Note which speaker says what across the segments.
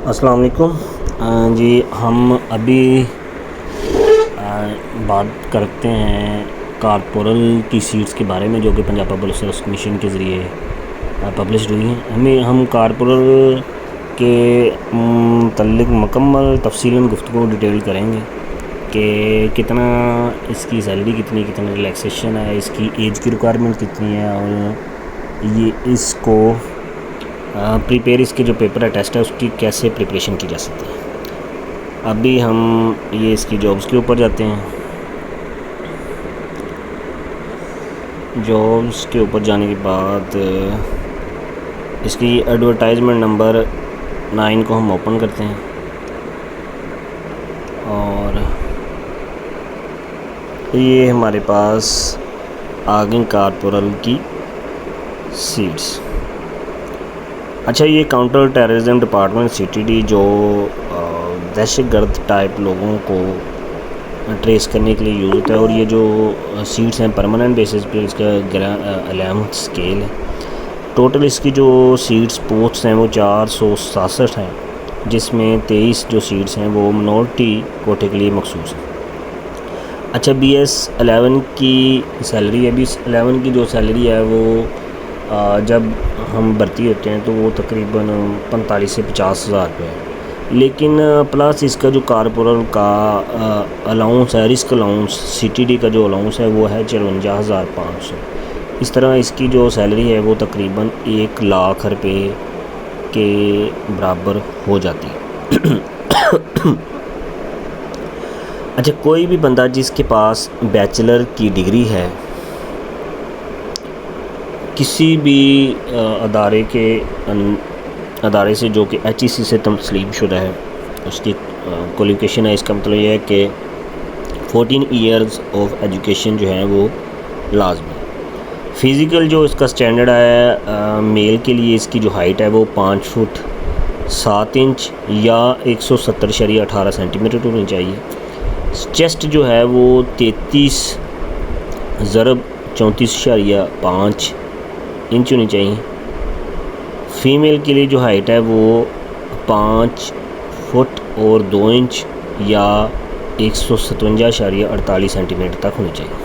Speaker 1: السلام علیکم جی، ہم ابھی بات کرتے ہیں کارپورل کی سیٹس کے بارے میں، جو کہ پنجاب پبلک سروس کمیشن کے ذریعے پبلشڈ ہوئی ہیں۔ ہم کارپورل کے متعلق مکمل تفصیلاً گفتگو ڈیٹیل کریں گے کہ کتنا اس کی سیلری کتنا ریلیکسیشن ہے، اس کی ایج کی ریکوائرمنٹ کتنی ہے، اور یہ اس کو اس کے جو پیپر ہے ٹیسٹ ہے اس کی کیسے پریپریشن کی جا سکتی ہے۔ ابھی ہم اس کی جابس کے اوپر جاتے ہیں۔ جابس کے اوپر جانے کے بعد اس کی ایڈورٹائزمنٹ نمبر 9 کو ہم اوپن کرتے ہیں، اور یہ ہمارے پاس آگے کارپورل کی سیٹس۔ اچھا، یہ کاؤنٹر ٹیررزم ڈپارٹمنٹ CTD جو دہشت گرد ٹائپ لوگوں کو ٹریس کرنے کے لیے یوز ہوتا ہے، اور یہ جو سیٹس ہیں پرماننٹ بیسس پہ اس کا 11 اسکیل ہے۔ ٹوٹل اس کی جو سیٹس پوسٹس ہیں وہ 467 ہیں، جس میں 23 جو سیٹس ہیں وہ منورٹی کوٹے کے لیے مخصوص ہیں۔ اچھا، BS 11 کی سیلری ہے، BS 11 کی جو سیلری ہے وہ جب ہم بھرتی ہوتے ہیں تو وہ تقریباً 45 سے 50 ہزار روپے ہے، لیکن پلس اس کا جو کارپورل کا الاؤنس ہے، رسک الاؤنس CTD کا جو الاؤنس ہے وہ ہے 54,500۔ اس طرح اس کی جو سیلری ہے وہ تقریباً 1 لاکھ روپے کے برابر ہو جاتی ہے۔ اچھا، کوئی بھی بندہ جس کے پاس بیچلر کی ڈگری ہے کسی بھی ادارے سے جو کہ HEC سے تسلیم شدہ ہے، اس کی کوالیفیکیشن ہے، اس کا مطلب یہ ہے کہ 14 ایئرز آف ایجوکیشن جو ہے وہ لازمی ہے۔ فزیکل جو اس کا سٹینڈرڈ ہے، میل کے لیے اس کی جو ہائٹ ہے وہ 5 فٹ 7 انچ یا 170.18 سینٹی میٹر ہونی چاہیے۔ چیسٹ جو ہے وہ 33 ضرب 34.5 انچ ہونی چاہیے۔ فیمیل کے لیے جو ہائٹ ہے وہ 5 فٹ اور 2 انچ یا 157.48 سینٹی میٹر تک ہونی چاہیے۔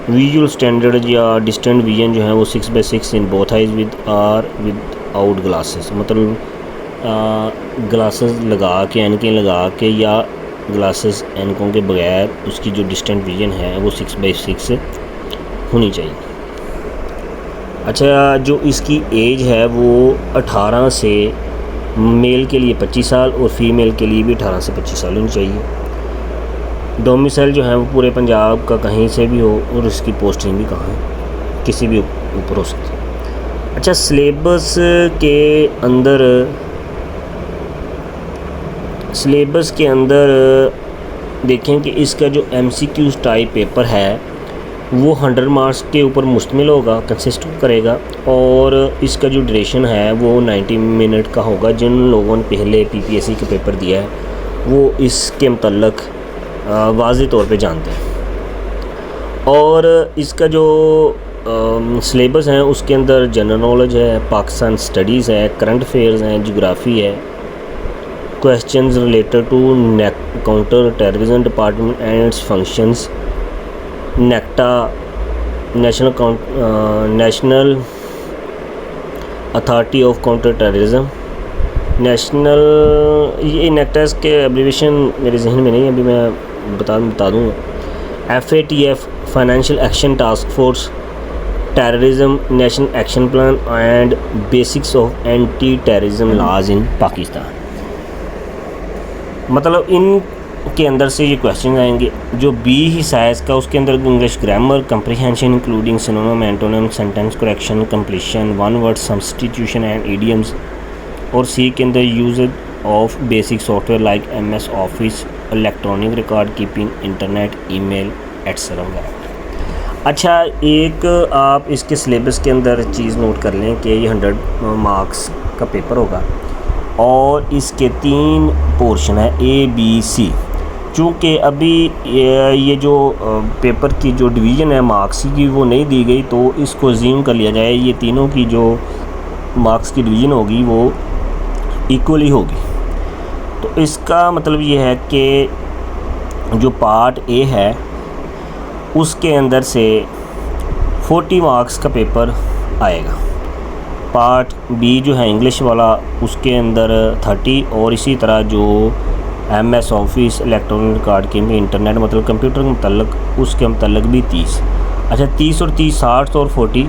Speaker 1: ویژول سٹینڈرڈ یا ڈسٹنٹ ویژن جو ہے وہ 6/6 in both eyes without glasses, مطلب گلاسز لگا کے، اینکیں لگا کے، یا گلاسز اینکوں کے بغیر اس کی جو ڈسٹنٹ ویژن ہے وہ 6/6 ہونی چاہیے۔ اچھا، جو اس کی ایج ہے وہ 18 سے میل کے لیے 25 سال اور فیمیل کے لیے بھی 18 سے 25 سال ہونی چاہیے۔ ڈومیسائل جو ہے وہ پورے پنجاب کا کہیں سے بھی ہو، اور اس کی پوسٹنگ بھی کہاں ہے، کسی بھی اوپر ہو سکتی ہے۔ اچھا، سلیبس کے اندر دیکھیں کہ اس کا جو MCQs ٹائپ پیپر ہے وہ 100 مارکس کے اوپر مشتمل ہوگا، کنسسٹ کرے گا، اور اس کا جو ڈریشن ہے وہ 90 منٹ کا ہوگا۔ جن لوگوں نے پہلے PPSC کا پیپر دیا ہے وہ اس کے متعلق واضح طور پہ جانتے ہیں۔ اور اس کا جو سلیبس ہے اس کے اندر جنرل نالج ہے، پاکستان سٹڈیز ہے، کرنٹ افیئرز ہیں، جغرافی ہے، questions related to counter terrorism department and its functions, NACTA national authority of counter terrorism, یہ نیکٹاس کے ایبریویشن میرے ذہن میں نہیں ہے، ابھی میں بتا دوں۔ FATF financial action task force, terrorism national action plan and basics of anti terrorism laws in Pakistan. مطلب ان کے اندر سے یہ کویسچن آئیں گے۔ جو B حصہ ہے اس کا، اس کے اندر English grammar comprehension including synonym antonym sentence correction completion one word substitution and idioms, اور C کے اندر use of basic software like MS office, electronic record keeping, internet, email etcetera وغیرہ۔ اچھا، ایک آپ اس کے سلیبس کے اندر چیز نوٹ کر لیں کہ یہ 100 مارکس کا پیپر ہوگا، اور اس کے 3 پورشن ہے A B C۔ چونکہ ابھی یہ جو پیپر کی جو ڈویژن ہے مارکس کی وہ نہیں دی گئی، تو اس کو زیوم کر لیا جائے یہ تینوں کی جو مارکس کی ڈویژن ہوگی وہ ایکولی ہوگی۔ تو اس کا مطلب یہ ہے کہ جو پارٹ اے ہے اس کے اندر سے 40 مارکس کا پیپر آئے گا، پارٹ بی جو ہے انگلش والا اس کے اندر 30، اور اسی طرح جو M S office electronic record کے میں انٹرنیٹ مطلب کمپیوٹر کے متعلق اس کے متعلق بھی 30۔ اچھا 30 اور 30 60 اور 40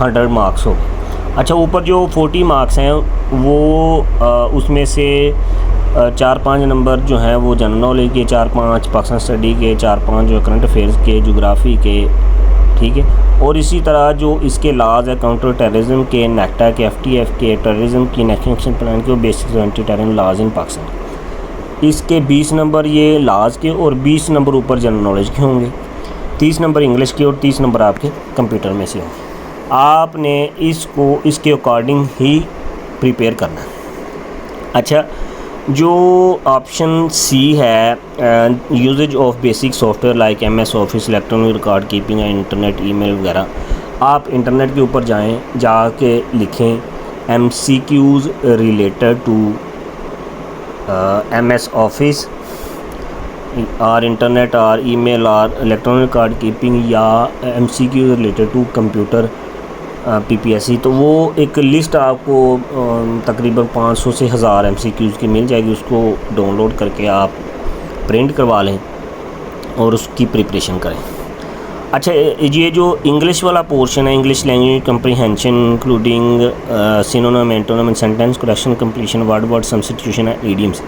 Speaker 1: 100 مارکس ہو گئے۔ اچھا اوپر جو 40 مارکس ہیں وہ اس میں سے 4-5 نمبر جو ہیں وہ جنرل نالج کے، 4-5 پاکستان اسٹڈی کے، 4-5 جو کرنٹ افیئرس کے، جغرافی کے، ٹھیک ہے، اور اسی طرح جو اس کے لاز ہے کاؤنٹر ٹیررزم کے، نیکٹا کے، ایف ٹی ایف کے، ٹیررزم کی، نیشنل ایکشن پلان کے، اور basics anti terrorism laws in Pakistan, اس کے 20 نمبر یہ لاز کے اور 20 نمبر اوپر جنرل نالج کے ہوں گے، 30 نمبر انگلش کے اور 30 نمبر آپ کے کمپیوٹر میں سے ہوں گے۔ آپ نے اس کو اس کے اکارڈنگ ہی پریپیئر کرنا ہے۔ اچھا جو آپشن سی ہے usage of basic software like M S office electronic record keeping, internet, email وغیرہ، آپ انٹرنیٹ کے اوپر جائیں، جا کے لکھیں M C Qs related to M S office اور انٹرنیٹ اور ای میل اور الیکٹرانک ریکارڈ کیپنگ، یا M C Qs related to computer P P S C, تو وہ ایک لسٹ آپ کو تقریباً 500 سے 1000 ایم سی کیوز کی مل جائے گی، اس کو ڈاؤن لوڈ کر کے آپ پرنٹ کروا لیں اور اس کی پریپریشن کریں۔ اچھا یہ جو انگلش والا پورشن ہے، English language comprehension including synonym, antonym, sentence correction, completion, word substitution and idioms,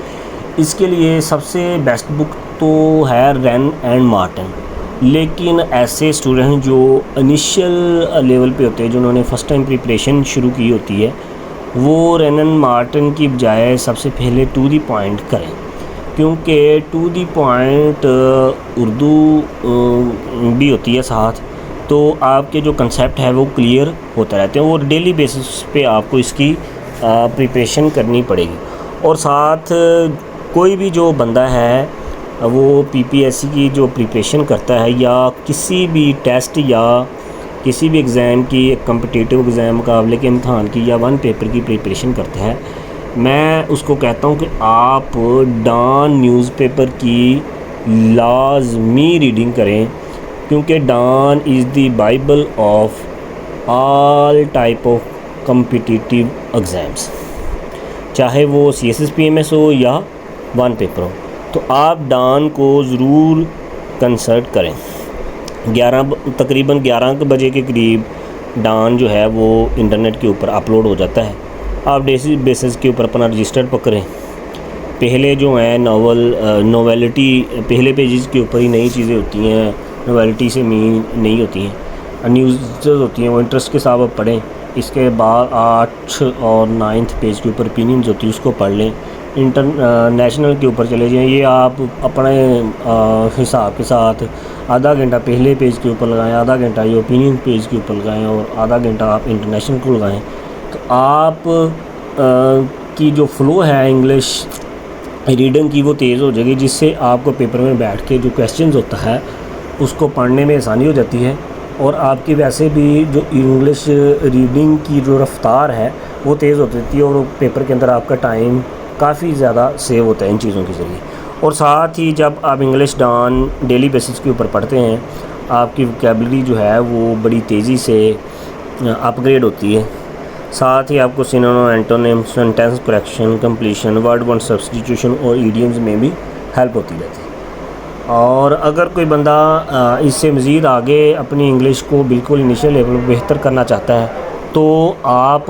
Speaker 1: اس کے لیے سب سے بیسٹ بک تو ہے رین اینڈ مارٹن، لیکن ایسے اسٹوڈنٹ جو انیشیل لیول پہ ہوتے ہیں، جنہوں نے فرسٹ ٹائم پریپریشن شروع کی ہوتی ہے، وہ رین اینڈ مارٹن کی بجائے سب سے پہلے ٹو دی پوائنٹ کریں، کیونکہ ٹو دی پوائنٹ اردو بھی ہوتی ہے ساتھ، تو آپ کے جو کنسیپٹ ہے وہ کلیئر ہوتا رہتے ہیں، اور ڈیلی بیسس پہ آپ کو اس کی پریپریشن کرنی پڑے گی۔ اور ساتھ کوئی بھی جو بندہ ہے وہ پی پی ایس سی کی جو پریپریشن کرتا ہے، یا کسی بھی ٹیسٹ یا کسی بھی ایگزام کی، کمپٹیٹیو ایگزام، مقابلے کے امتحان کی یا ون پیپر کی پریپریشن کرتا ہے، میں اس کو کہتا ہوں کہ آپ ڈان نیوز پیپر کی لازمی ریڈنگ کریں، کیونکہ Dawn is the Bible of all type of competitive exams, چاہے وہ C S S P M S ہو یا ون پیپر ہو، تو آپ ڈان کو ضرور کنسلٹ کریں۔ تقریباً 11 بجے کے قریب ڈان جو ہے وہ انٹرنیٹ کے اوپر اپلوڈ ہو جاتا ہے، آپ ڈیلی بیسس کے اوپر اپنا رجسٹر پکڑیں، پہلے جو ہیں نویلٹی پہلے پیجز کے اوپر ہی نئی چیزیں ہوتی ہیں، نویلٹی سے مین نہیں ہوتی ہیں، نیوزز ہوتی ہیں، وہ انٹرسٹ کے ساتھ آپ پڑھیں، اس کے بعد 8 اور 9 پیج کے اوپر اوپینینز ہوتی ہے، اس کو پڑھ لیں، نیشنل کے اوپر چلے جائیں، یہ آپ اپنے حساب کے ساتھ آدھا گھنٹہ پہلے پیج کے اوپر لگائیں، آدھا گھنٹہ یہ اوپینین پیج کے اوپر لگائیں، اور آدھا گھنٹہ آپ انٹرنیشنل کو لگائیں، تو آپ کی جو فلو ہے انگلش ریڈنگ کی وہ تیز ہو جائے گی، جس سے آپ کو پیپر میں بیٹھ کے جو کویسچنز ہوتا ہے اس کو پڑھنے میں آسانی ہو جاتی ہے، اور آپ کی ویسے بھی جو انگلش ریڈنگ کی جو رفتار ہے وہ تیز ہو جاتی ہے، اور پیپر کے اندر آپ کا ٹائم کافی زیادہ سیو ہوتا ہے ان چیزوں کے ذریعے۔ اور ساتھ ہی جب آپ انگلش ڈان ڈیلی بیسس کے اوپر پڑھتے ہیں، آپ کی ووکیبلری جو ہے وہ بڑی تیزی سے اپ گریڈ ہوتی ہے، ساتھ ہی آپ کو synonym, antonym, sentence correction, completion, word substitution اور ایڈیمز میں بھی ہیلپ ہوتی رہتی ہے۔ اور اگر کوئی بندہ اس سے مزید آگے اپنی انگلش کو بالکل انیشیل لیول پہ بہتر کرنا چاہتا ہے، تو آپ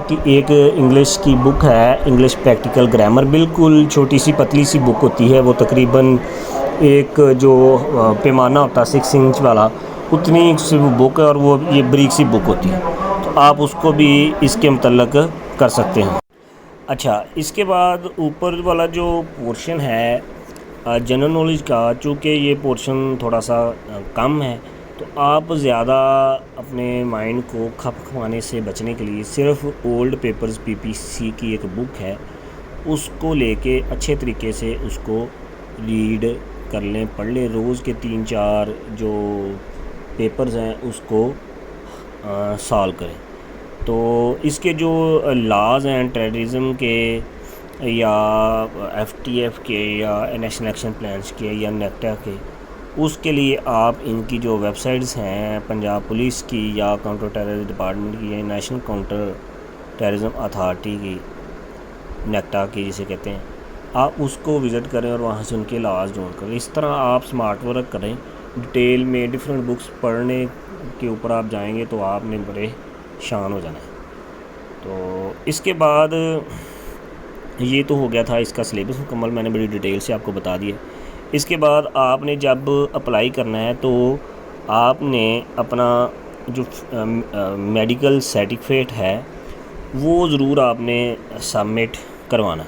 Speaker 1: کی ایک انگلش کی بک ہے انگلش پریکٹیکل گرامر، بالکل چھوٹی سی پتلی سی بک ہوتی ہے، وہ تقریباً ایک جو پیمانہ ہوتا ہے 6 انچ والا، اتنی سی وہ بک ہے، اور وہ یہ بریک سی بک ہوتی ہے، تو آپ اس کو بھی اس کے متعلق کر سکتے ہیں۔ اچھا اس کے بعد اوپر والا جو پورشن ہے جنرل نالج کا، چونکہ یہ پورشن تھوڑا سا کم ہے، تو آپ زیادہ اپنے مائنڈ کو کھپانے سے بچنے کے لیے صرف اولڈ پیپرز پی پی سی کی ایک بک ہے، اس کو لے کے اچھے طریقے سے اس کو ریڈ کر لیں، پڑھ لیں، روز کے 3-4 جو پیپرز ہیں اس کو سالو کریں۔ تو اس کے جو لاز ہیں ٹیررزم کے، یا FTF کے یا نیشنل ایکشن پلانس کے یا نیکٹا کے، اس کے لیے آپ ان کی جو ویب سائٹس ہیں پنجاب پولیس کی یا کاؤنٹر ٹیررزم ڈپارٹمنٹ کی یا نیشنل کاؤنٹر ٹیررزم اتھارٹی کی، نیکٹا کی جسے کہتے ہیں، آپ اس کو وزٹ کریں اور وہاں سے ان کے لاز ڈھونڈ کریں. اس طرح آپ سمارٹ ورک کریں، ڈیٹیل میں ڈفرینٹ بکس پڑھنے کے اوپر آپ جائیں گے تو آپ نے بڑے شان ہو جانا ہے. تو اس کے بعد یہ تو ہو گیا تھا اس کا سلیبس مکمل، میں نے بڑی ڈیٹیل سے آپ کو بتا دیا. اس کے بعد آپ نے جب اپلائی کرنا ہے تو آپ نے اپنا جو میڈیکل سرٹیفکیٹ ہے وہ ضرور آپ نے سبمٹ کروانا.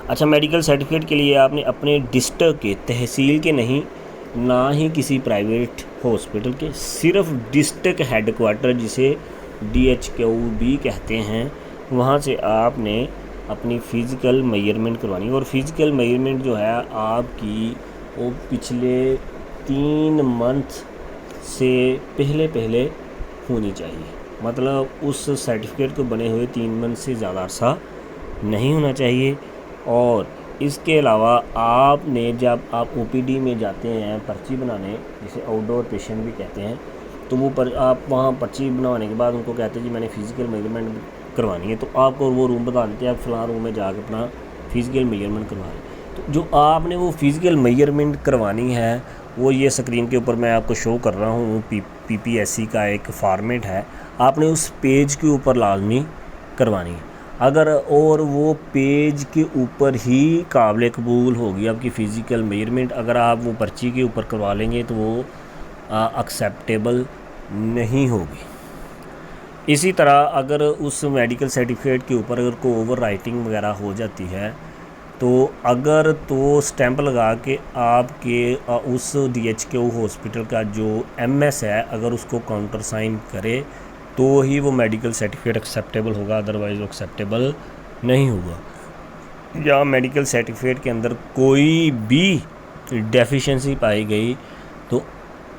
Speaker 1: اچھا، میڈیکل سرٹیفکیٹ کے لیے آپ نے اپنے ڈسٹرکٹ کے، تحصیل کے نہیں، نہ ہی کسی پرائیویٹ ہاسپٹل کے، صرف ڈسٹرکٹ ہیڈ کوارٹر جسے DHQ کہتے ہیں، وہاں سے آپ نے اپنی فزیکل میئرمنٹ کروانی. اور فزیکل میئرمنٹ جو ہے آپ کی وہ پچھلے 3 منتھ سے پہلے ہونی چاہیے. مطلب اس سرٹیفکیٹ کو بنے ہوئے 3 منتھ سے زیادہ عرصہ نہیں ہونا چاہیے. اور اس کے علاوہ آپ نے جب آپ OPD میں جاتے ہیں پرچی بنانے، جسے آؤٹ ڈور پیشنٹ بھی کہتے ہیں، تو وہ آپ وہاں پرچی بنوانے کے بعد ان کو کہتے ہیں جی میں نے فزیکل میئرمنٹ کروانی ہے، تو آپ کو وہ روم بتا دیتے ہیں، آپ فلاں روم میں جا کے اپنا فزیکل میئرمنٹ کروا لیں. تو جو آپ نے وہ فزیکل میئرمنٹ کروانی ہے وہ یہ اسکرین کے اوپر میں آپ کو شو کر رہا ہوں، PPSC کا ایک فارمیٹ ہے، آپ نے اس پیج کے اوپر لازمی کروانی ہے. اگر اور وہ پیج کے اوپر ہی قابل قبول ہوگی آپ کی فزیکل میئرمنٹ، اگر آپ وہ پرچی کے اوپر کروا لیں گے تو وہ ایکسیپٹیبل نہیں ہوگی. اسی طرح اگر اس میڈیکل سرٹیفکیٹ کے اوپر اگر کوئی اوور رائٹنگ وغیرہ ہو جاتی ہے تو اگر تو اسٹیمپ لگا کے آپ کے اس DHQ ہاسپٹل کا جو MS ہے اگر اس کو کاؤنٹر سائن کرے تو ہی وہ میڈیکل سرٹیفکیٹ ایکسیپٹیبل ہوگا، ادروائز وہ ایکسیپٹیبل نہیں ہوگا. یا میڈیکل سرٹیفکیٹ کے اندر کوئی بھی ڈیفیشنسی پائی گئی تو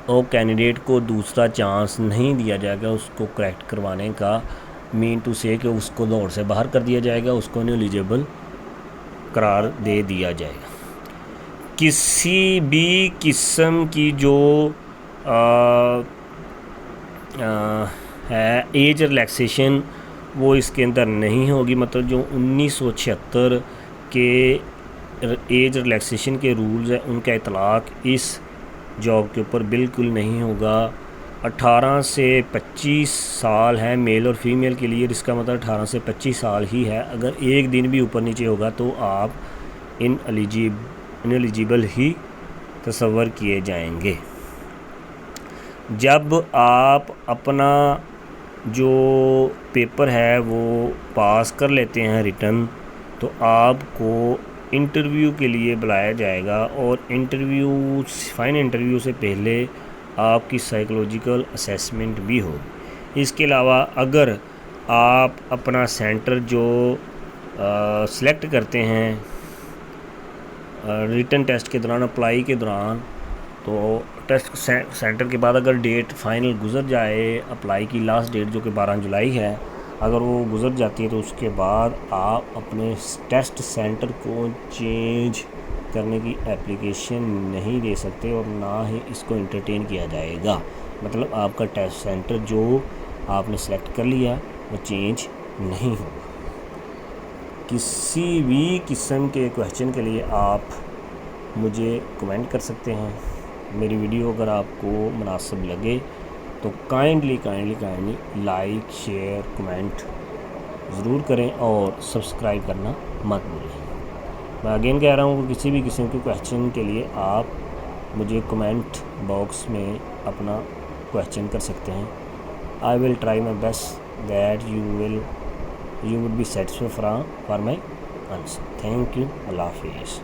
Speaker 1: وہ کینڈیڈیٹ کو دوسرا چانس نہیں دیا جائے گا اس کو کریکٹ کروانے کا، مین ٹو سے کہ اس کو دوڑ سے باہر کر دیا جائے گا، اس کو انیلیجیبل قرار دے دیا جائے گا. کسی بھی قسم کی جو ہے ایج ریلیکسیشن وہ اس کے اندر نہیں ہوگی. مطلب جو 1976 کے ایج ریلیکسیشن کے رولز ہیں ان کا اطلاق اس جاب کے اوپر بالکل نہیں ہوگا. 18 سے 25 سال ہے میل اور فیمیل کے لیے، جس کا مطلب 18 سے 25 سال ہی ہے. اگر ایک دن بھی اوپر نیچے ہوگا تو آپ انیلیجیبل ہی تصور کیے جائیں گے. جب آپ اپنا جو پیپر ہے وہ پاس کر لیتے ہیں ریٹن، تو آپ کو انٹرویو کے لیے بلایا جائے گا، اور فائنل انٹرویو سے پہلے آپ کی سائیکولوجیکل اسیسمنٹ بھی ہوگی. اس کے علاوہ اگر آپ اپنا سینٹر جو سلیکٹ کرتے ہیں ریٹن ٹیسٹ کے دوران، اپلائی کے دوران، تو ٹیسٹ سینٹر کے بعد اگر ڈیٹ فائنل گزر جائے، اپلائی کی لاسٹ ڈیٹ جو کہ 12 جولائی ہے، اگر وہ گزر جاتی ہے تو اس کے بعد آپ اپنے ٹیسٹ سینٹر کو چینج کرنے کی اپلیکیشن نہیں دے سکتے اور نہ ہی اس کو انٹرٹین کیا جائے گا. مطلب آپ کا ٹیسٹ سینٹر جو آپ نے سلیکٹ کر لیا وہ چینج نہیں ہوگا. کسی بھی قسم کے کویشچن کے لیے آپ مجھے کمنٹ کر سکتے ہیں. میری ویڈیو اگر آپ کو مناسب لگے تو کائنڈلی لائک، شیئر، کمنٹ ضرور کریں اور سبسکرائب کرنا مت بھولیں. میں اگین کہہ رہا ہوں کہ کسی بھی قسم کے کویشچن کے لیے آپ مجھے کمنٹ باکس میں اپنا کویشچن کر سکتے ہیں. I will try my best that you would be satisfied for my answer. Thank you. Allah Hafiz.